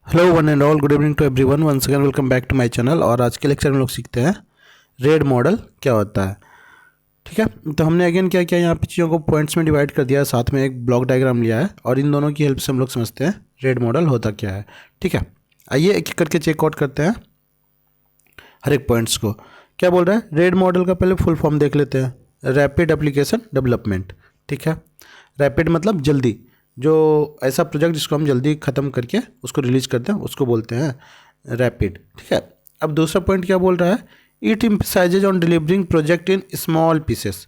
Hello one and all, good evening to everyone. Once again welcome back to my channel. और आज के lecture में लोग सीखते हैं रेड मॉडल क्या होता है। ठीक है, तो हमने अगेन क्या किया, यहाँ पे चीज़ों को पॉइंट्स में डिवाइड कर दिया है, साथ में एक ब्लॉक डायग्राम लिया है और इन दोनों की हेल्प से हम लोग समझते हैं रेड मॉडल होता क्या है। ठीक है, आइए एक एक करके चेकआउट करते हैं हर एक पॉइंट्स को। क्या बोल रहा है रेड मॉडल का, पहले फुल फॉर्म देख लेते हैं। Rapid application development. ठीक है, रैपिड मतलब जल्दी, जो ऐसा प्रोजेक्ट जिसको हम जल्दी ख़त्म करके उसको रिलीज करते हैं उसको बोलते हैं रैपिड। ठीक है, अब दूसरा पॉइंट क्या बोल रहा है, it emphasises on delivering project in small pieces.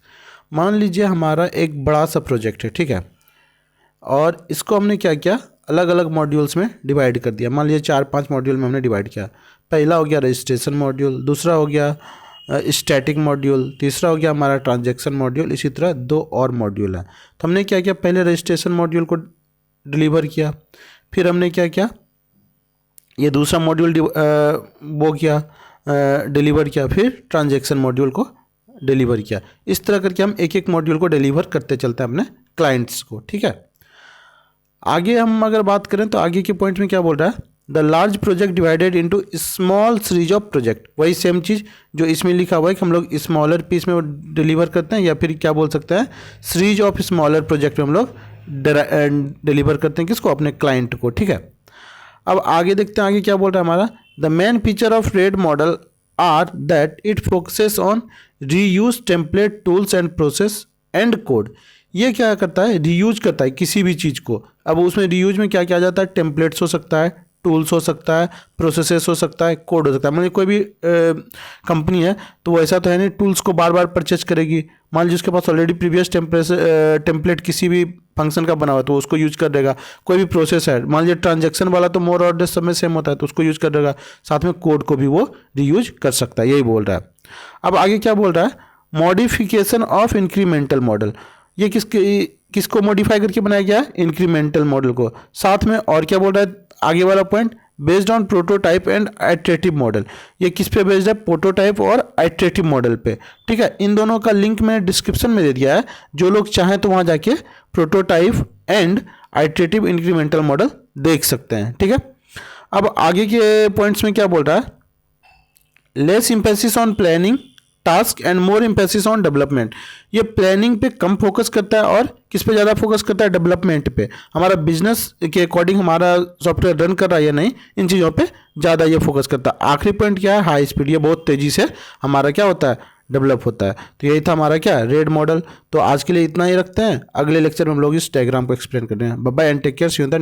मान लीजिए हमारा एक बड़ा सा प्रोजेक्ट है, ठीक है, और इसको हमने क्या किया, अलग अलग मॉड्यूल्स में डिवाइड कर दिया। मान लीजिए 4-5 मॉड्यूल में हमने डिवाइड किया। पहला हो गया रजिस्ट्रेशन मॉड्यूल, दूसरा हो गया स्टैटिक मॉड्यूल, तीसरा हो गया हमारा ट्रांजैक्शन मॉड्यूल, इसी तरह 2 और मॉड्यूल है। तो हमने क्या किया, पहले रजिस्ट्रेशन मॉड्यूल को डिलीवर किया, फिर हमने क्या किया, ये दूसरा मॉड्यूल वो किया, डिलीवर किया, फिर ट्रांजैक्शन मॉड्यूल को डिलीवर किया। इस तरह करके हम एक एक मॉड्यूल को डिलीवर करते चलते हैं अपने क्लाइंट्स को। ठीक है, आगे हम अगर बात करें तो आगे के पॉइंट में क्या बोल रहा है, the large project divided into small series of project. वही सेम चीज़ जो इसमें लिखा हुआ है कि हम लोग स्मॉलर पीस में डिलीवर करते हैं, या फिर क्या बोल सकते हैं सीरीज ऑफ स्मॉलर प्रोजेक्ट में हम लोग डिलीवर करते हैं किसको, अपने क्लाइंट को। ठीक है, अब आगे देखते हैं आगे क्या बोल रहा है हमारा, the main feature of RAD model are that it focuses on reuse template tools and process and code. ये क्या करता है, रीयूज करता है किसी भी चीज़ को। अब उसमें रीयूज में क्या किया जाता है, टेम्पलेट्स हो सकता है, टूल्स हो सकता है, प्रोसेसेस हो सकता है, कोड हो सकता है। मतलब कोई भी कंपनी है तो वो ऐसा तो है नहीं टूल्स को बार बार परचेज करेगी। मान लीजिए उसके पास ऑलरेडी प्रीवियस टेम्पलेट किसी भी फंक्शन का बना हुआ तो उसको यूज कर देगा। कोई भी प्रोसेस है, मान लीजिए ट्रांजैक्शन वाला तो मोर और लेस सब में सेम होता है तो उसको यूज कर देगा, साथ में कोड को भी वो रीयूज कर सकता है, यही बोल रहा है। अब आगे क्या बोल रहा है, मॉडिफिकेशन ऑफ इंक्रीमेंटल मॉडल। ये किसको मॉडिफाई करके बनाया गया है, इंक्रीमेंटल मॉडल को। साथ में और क्या बोल रहा है आगे वाला point, based on prototype and iterative model. ये किस पे बेस्ड है, प्रोटोटाइप और आइटरेटिव मॉडल पे। ठीक है, इन दोनों का लिंक मैंने डिस्क्रिप्शन में दे दिया है, जो लोग चाहें तो वहां जाके prototype and iterative incremental model देख सकते हैं। ठीक है, अब आगे के पॉइंट्स में क्या बोल रहा है, less emphasis on planning task and more emphasis on development. ये प्लानिंग पे कम फोकस करता है और किस पे ज़्यादा फोकस करता है, डेवलपमेंट पे। हमारा बिजनेस के अकॉर्डिंग हमारा सॉफ्टवेयर रन कर रहा है या नहीं, इन चीज़ों पे ज़्यादा ये फोकस करता है। आखिरी पॉइंट क्या है, हाई स्पीड। ये बहुत तेज़ी से हमारा क्या होता है, डेवलप होता है। तो यही था हमारा क्या, रेड मॉडल। तो आज के लिए इतना ही रखते हैं, अगले लेक्चर में हम लोग इस डायग्राम को एक्सप्लेन कर रहे हैं। Bye bye and take care, see you in the